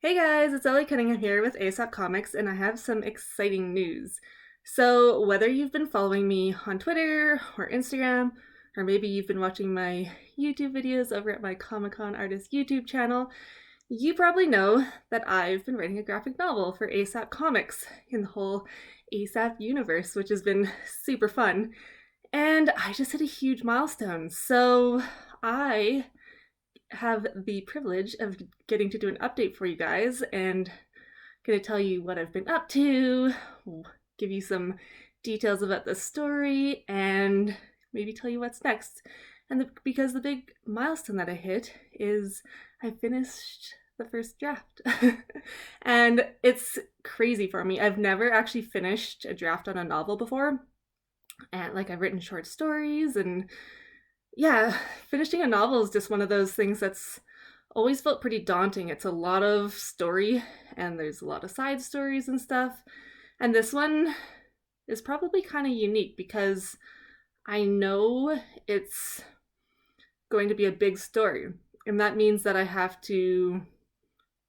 Hey guys, it's Cunningham here with ASAP Comics, and I have some exciting news. So, whether you've been following me on Twitter or Instagram, or maybe you've been watching my YouTube videos over at my Comic Con Artist YouTube channel, you probably know that I've been writing a graphic novel for ASAP Comics in the whole ASAP universe, which has been super fun. And I just hit a huge milestone. So, I have the privilege of getting to do an update for you guys and gonna tell you what I've been up to, give you some details about the story, and maybe tell you what's next. And because the big milestone that I hit is I finished the first draft. And it's crazy for me. I've never actually finished a draft on a novel before. And like I've written short stories and yeah, finishing a novel is just one of those things that's always felt pretty daunting. It's a lot of story and there's a lot of side stories and stuff. And this one is probably kind of unique because I know it's going to be a big story. And that means that I have to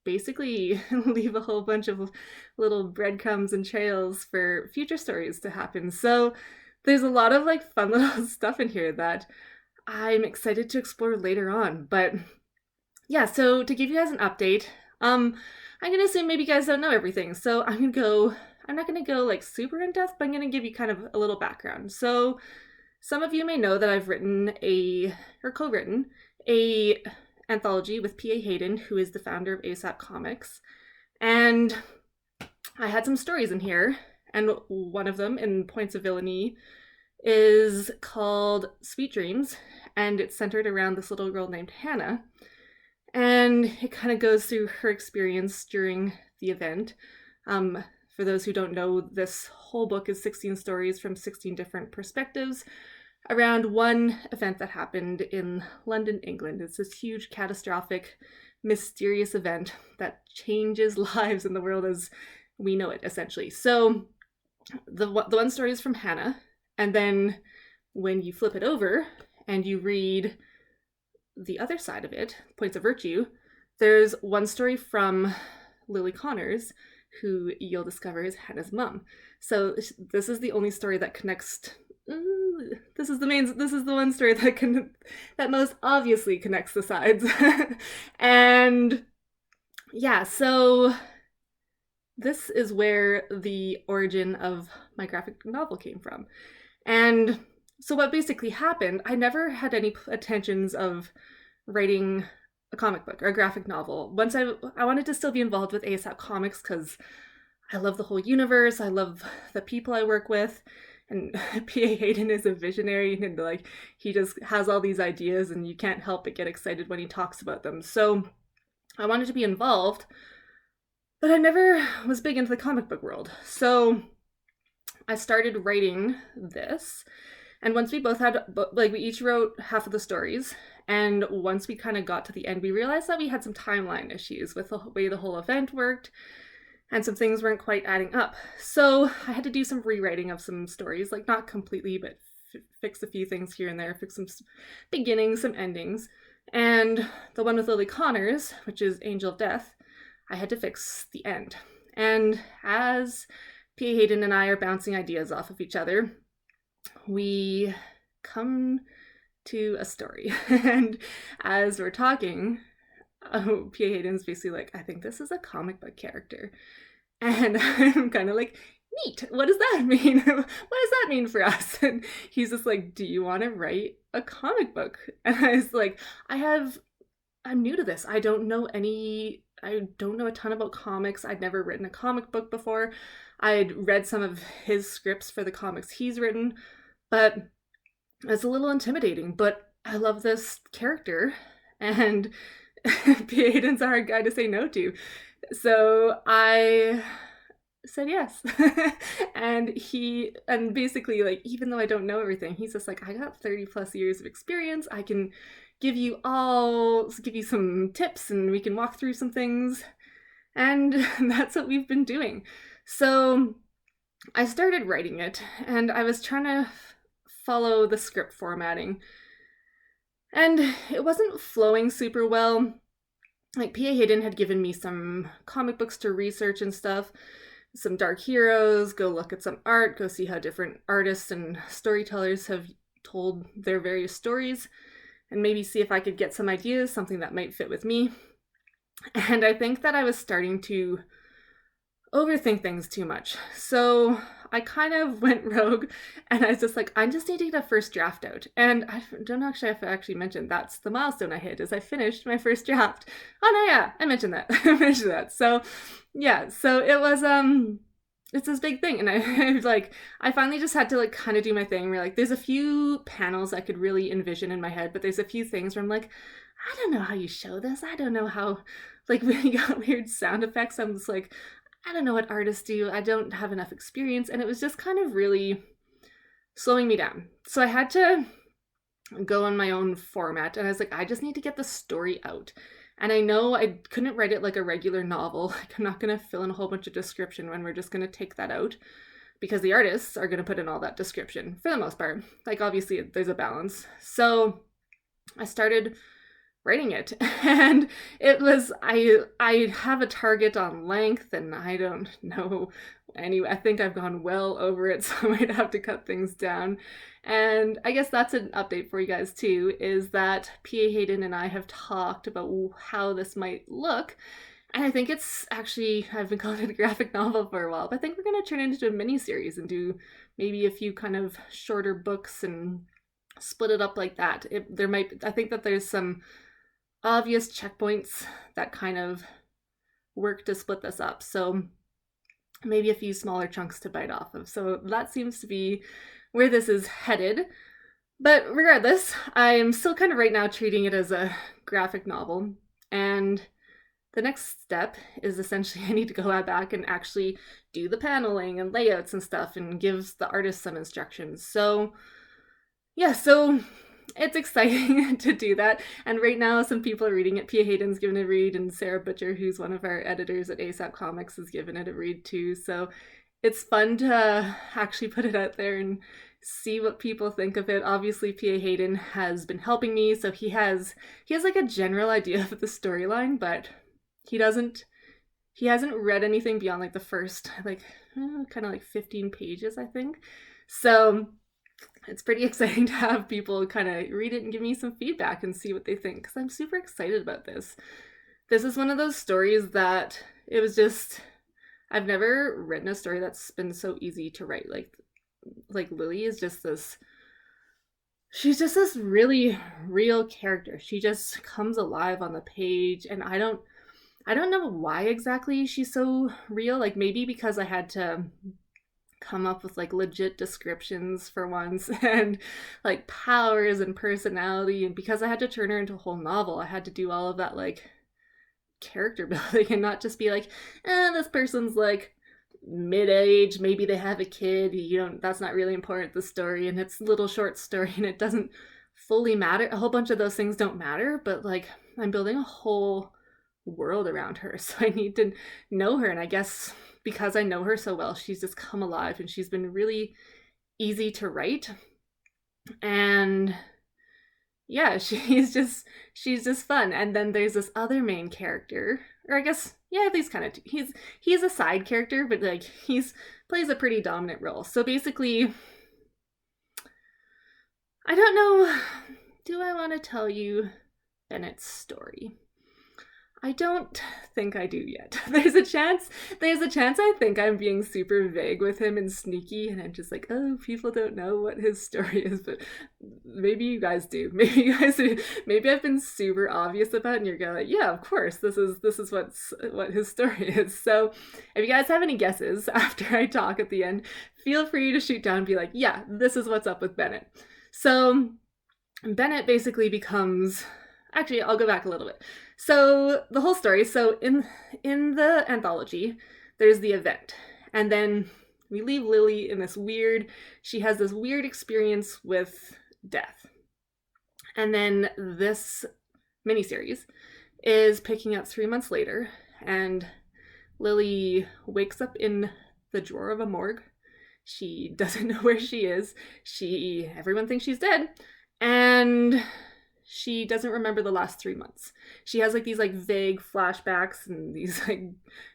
basically leave a whole bunch of little breadcrumbs and trails for future stories to happen. So there's a lot of like fun little stuff in here that I'm excited to explore later on. But yeah, so to give you guys an update, I'm gonna assume maybe you guys don't know everything. So I'm not gonna go like super in depth, but I'm gonna give you kind of a little background. So some of you may know that I've co-written a anthology with P.A. Hayden, who is the founder of ASAP Comics. And I had some stories in here, and one of them, in Points of Villainy, is called Sweet Dreams, and it's centered around this little girl named Hannah. And it kind of goes through her experience during the event. For those who don't know, this whole book is 16 stories from 16 different perspectives around one event that happened in London, England. It's this huge, catastrophic, mysterious event that changes lives in the world as we know it, essentially. So the one story is from Hannah, and then when you flip it over and you read the other side of it, Points of Virtue, there's one story from Lily Connors, who you'll discover is Hannah's mom. So this is the only story that connects. This is the one story that most obviously connects the sides. And yeah, so this is where the origin of my graphic novel came from. And so what basically happened, I never had any intentions of writing a comic book or a graphic novel. Once I wanted to still be involved with ASAP Comics because I love the whole universe. I love the people I work with. And P.A. Hayden is a visionary, and like he just has all these ideas and you can't help but get excited when he talks about them. So I wanted to be involved, but I never was big into the comic book world. So I started writing this, and once we both had, like, we each wrote half of the stories, and once we kind of got to the end, we realized that we had some timeline issues with the way the whole event worked, and some things weren't quite adding up. So I had to do some rewriting of some stories, like not completely, but fix a few things here and there, fix some beginnings, some endings. And the one with Lily Connors, which is Angel of Death, I had to fix the end. And as P.A. Hayden and I are bouncing ideas off of each other, we come to a story. And as we're talking, P.A. Hayden's basically like, I think this is a comic book character. And I'm kind of like, neat. What does that mean? What does that mean for us? And he's just like, do you want to write a comic book? And I was like, I'm new to this. I don't know a ton about comics. I'd never written a comic book before. I'd read some of his scripts for the comics he's written, but it's a little intimidating. But I love this character, and P.A. Hayden's a hard guy to say no to. So I said yes. and basically, like, even though I don't know everything, he's just like, I got 30 plus years of experience. I can give you some tips and we can walk through some things. And that's what we've been doing. So I started writing it, and I was trying to follow the script formatting. And it wasn't flowing super well. like P.A. Hayden had given me some comic books to research and stuff, some dark heroes, go look at some art, go see how different artists and storytellers have told their various stories, and maybe see if I could get some ideas, something that might fit with me. And I think that I was starting to overthink things too much. So I kind of went rogue and I was just like, I just need to get a first draft out. And I don't know actually if I actually mentioned that's the milestone I hit is I finished my first draft. Oh no, yeah, I mentioned that. I mentioned that. So yeah, so it was it's this big thing. And I finally just had to like kind of do my thing where like there's a few panels I could really envision in my head, but there's a few things where I'm like, I don't know how you show this. I don't know how, like when you got weird sound effects, I'm just like, I don't know what artists do. I don't have enough experience. And it was just kind of really slowing me down. So I had to go on my own format. And I was like, I just need to get the story out. And I know I couldn't write it like a regular novel. Like, I'm not going to fill in a whole bunch of description when we're just going to take that out because the artists are going to put in all that description for the most part. Like, obviously, there's a balance. So I started writing it, and it was I have a target on length, and I don't know, anyway, I think I've gone well over it, so I might have to cut things down. And I guess that's an update for you guys too, is that P.A. Hayden and I have talked about how this might look, and I think it's actually, I've been calling it a graphic novel for a while, but I think we're going to turn it into a miniseries and do maybe a few kind of shorter books and split it up like that. I think that there's some obvious checkpoints that kind of work to split this up. So maybe a few smaller chunks to bite off of. So that seems to be where this is headed. But regardless, I am still kind of right now treating it as a graphic novel. And the next step is essentially I need to go back and actually do the paneling and layouts and stuff and give the artist some instructions. So yeah, so it's exciting to do that. And right now, some people are reading it. Pia Hayden's given it a read, and Sarah Butcher, who's one of our editors at ASAP Comics, has given it a read too. So it's fun to actually put it out there and see what people think of it. Obviously, Pia Hayden has been helping me, so he has like a general idea of the storyline, but he hasn't read anything beyond like the first kind of like 15 pages, I think. So it's pretty exciting to have people kind of read it and give me some feedback and see what they think, because I'm super excited about this. This is one of those stories that it was just, I've never written a story that's been so easy to write. Like Lily is just this, she's just this really real character. She just comes alive on the page, and I don't know why exactly she's so real. Like maybe because I had to come up with like legit descriptions for once and like powers and personality, and because I had to turn her into a whole novel, I had to do all of that like character building and not just be like, this person's like mid-age, maybe they have a kid, that's not really important to the story, and it's a little short story and it doesn't fully matter. A whole bunch of those things don't matter, but like I'm building a whole world around her, so I need to know her. And I guess because I know her so well, she's just come alive and she's been really easy to write. And yeah, she's just fun. And then there's this other main character, or I guess, yeah, these kind of he's a side character, but like plays a pretty dominant role. So basically, I don't know, do I want to tell you Bennett's story? I don't think I do yet. There's a chance I think I'm being super vague with him and sneaky, and I'm just like, oh, people don't know what his story is, but maybe you guys do. Maybe you guys do. Maybe I've been super obvious about it, and you're going like, yeah, of course, this is what his story is. So if you guys have any guesses after I talk at the end, feel free to shoot down and be like, yeah, this is what's up with Bennett. So Bennett basically becomes, actually, I'll go back a little bit. So the whole story, so in the anthology, there's the event, and then we leave Lily in she has this weird experience with death. And then this miniseries is picking up 3 months later, and Lily wakes up in the drawer of a morgue. She doesn't know where she is. Everyone thinks she's dead, and she doesn't remember the last 3 months. She has like these like vague flashbacks and these like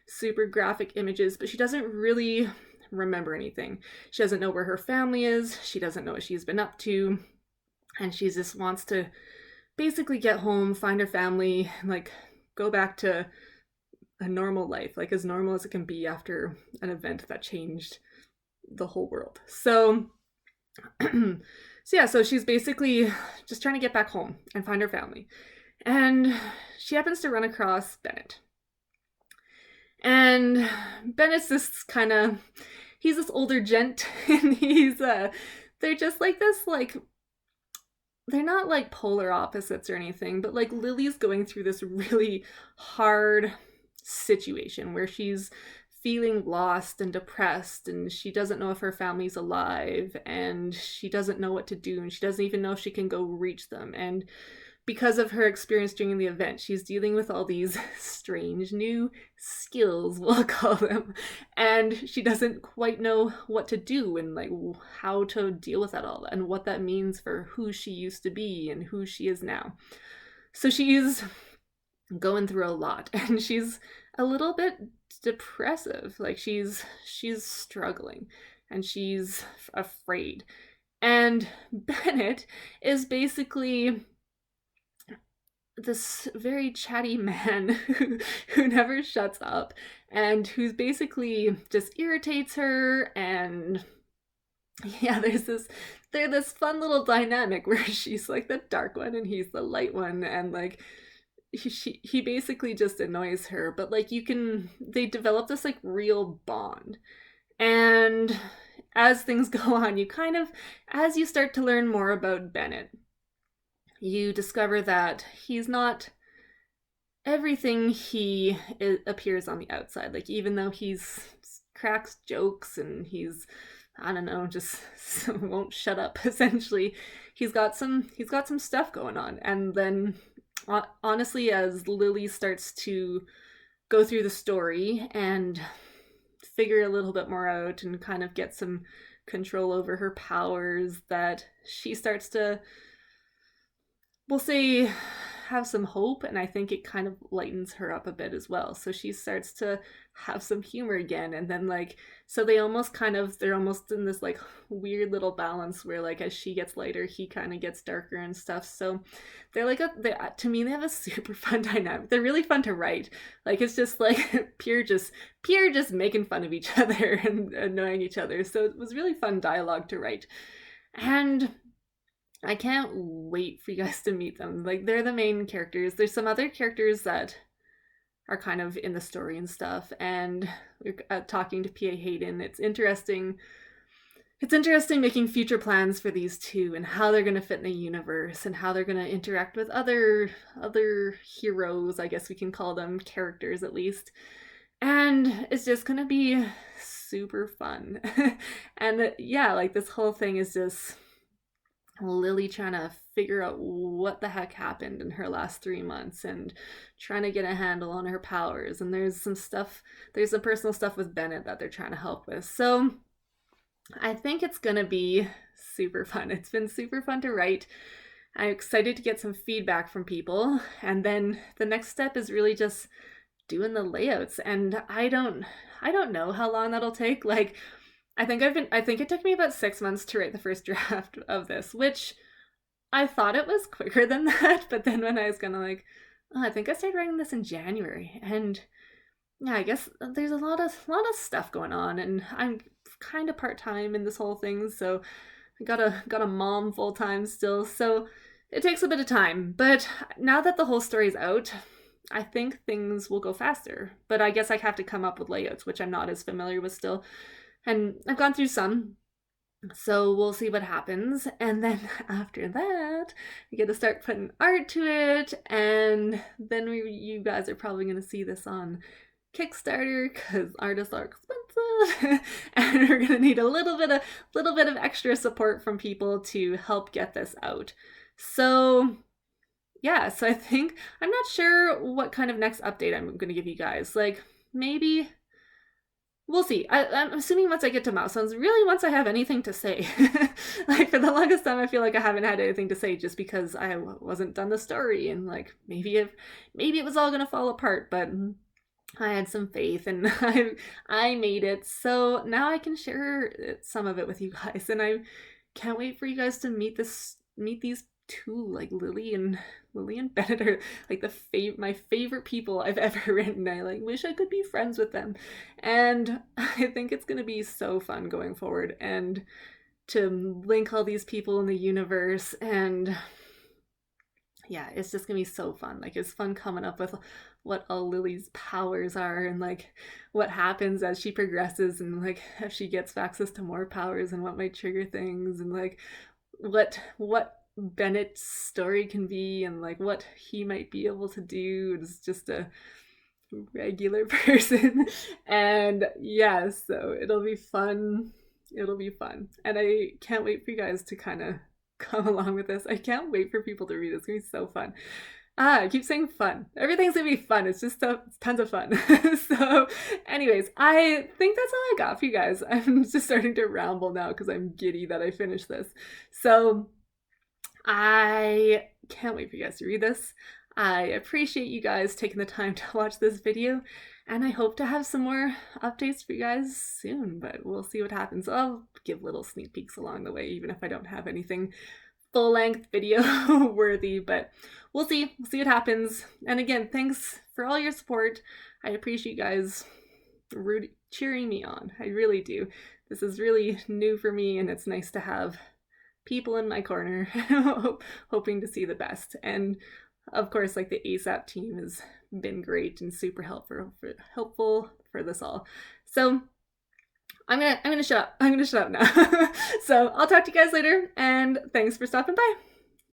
super graphic images, but she doesn't really remember anything. She doesn't know where her family is. She doesn't know what she's been up to. And she just wants to basically get home, find her family, and like go back to a normal life, like as normal as it can be after an event that changed the whole world. So so she's basically just trying to get back home and find her family. And she happens to run across Bennett. And Bennett's this kind of, he's this older gent, and they're just like this, like, they're not like polar opposites or anything, but like Lily's going through this really hard situation where she's feeling lost and depressed, and she doesn't know if her family's alive, and she doesn't know what to do, and she doesn't even know if she can go reach them. And because of her experience during the event, she's dealing with all these strange new skills, we'll call them, and she doesn't quite know what to do and like how to deal with that all and what that means for who she used to be and who she is now. So she's going through a lot, and she's a little bit depressive. Like she's struggling, and she's afraid. And Bennett is basically this very chatty man who never shuts up, and who's basically just irritates her. And yeah, they're this fun little dynamic where she's like the dark one and he's the light one, and like he basically just annoys her, but like they develop this like real bond. And as things go on, as you start to learn more about Bennett, you discover that he's not everything he appears on the outside. Like, even though he's cracks jokes and he's, I don't know, just won't shut up, essentially, he's got some stuff going on. And then honestly, as Lily starts to go through the story and figure a little bit more out and kind of get some control over her powers, that she starts to, we'll say, have some hope, and I think it kind of lightens her up a bit as well. So she starts to have some humor again, and then like, so they're almost in this like weird little balance where like as she gets lighter, he kind of gets darker and stuff. So they're like to me, they have a super fun dynamic. They're really fun to write. Like, it's just like pure just making fun of each other and annoying each other. So it was really fun dialogue to write. And I can't wait for you guys to meet them. Like, they're the main characters. There's some other characters that are kind of in the story and stuff, and we're talking to P.A. Hayden. It's interesting making future plans for these two and how they're going to fit in the universe and how they're going to interact with other heroes, I guess we can call them, characters at least. And it's just going to be super fun. And yeah, like, this whole thing is just Lily trying to figure out what the heck happened in her last 3 months and trying to get a handle on her powers. And there's some personal stuff with Bennett that they're trying to help with. So I think it's gonna be super fun. It's been super fun to write. I'm excited to get some feedback from people, and then the next step is really just doing the layouts. And I don't know how long that'll take. Like, I think it took me about 6 months to write the first draft of this, which I thought it was quicker than that. But then when I was gonna like, oh, I think I started writing this in January, and yeah, I guess there's a lot of stuff going on, and I'm kind of part-time in this whole thing, so I got a mom full-time still, so it takes a bit of time. But now that the whole story's out, I think things will go faster. But I guess I have to come up with layouts, which I'm not as familiar with still. And I've gone through some, so we'll see what happens. And then after that, we get to start putting art to it, and then you guys are probably going to see this on Kickstarter, because artists are expensive, and we're going to need a little bit of extra support from people to help get this out. So yeah, so I think, I'm not sure what kind of next update I'm going to give you guys. Like, maybe We'll see. I'm assuming once I get to milestones, really once I have anything to say. Like for the longest time, I feel like I haven't had anything to say just because I wasn't done the story, and like maybe it was all gonna fall apart, but I had some faith and I made it. So now I can share some of it with you guys, and I can't wait for you guys to meet these two, like Lily and Bennett are like my favorite people I've ever written. I like wish I could be friends with them, and I think it's gonna be so fun going forward and to link all these people in the universe. And yeah, it's just gonna be so fun. Like it's fun coming up with what all Lily's powers are and like what happens as she progresses, and like if she gets access to more powers and what might trigger things, and like what Bennett's story can be, and like what he might be able to do as just a regular person. And yeah, so it'll be fun. It'll be fun. And I can't wait for you guys to kind of come along with this. I can't wait for people to read it. It's gonna be so fun. I keep saying fun. Everything's gonna be fun. It's just it's tons of fun. So, anyways, I think that's all I got for you guys. I'm just starting to ramble now because I'm giddy that I finished this. So, I can't wait for you guys to read this. I appreciate you guys taking the time to watch this video, and I hope to have some more updates for you guys soon, but we'll see what happens. I'll give little sneak peeks along the way, even if I don't have anything full-length video worthy, but we'll see. We'll see what happens. And again, thanks for all your support. I appreciate you guys cheering me on. I really do. This is really new for me, and it's nice to have people in my corner hoping to see the best. And of course, like the ASAP team has been great and super helpful for this all. So I'm gonna shut up. I'm gonna shut up now. So I'll talk to you guys later, and thanks for stopping by.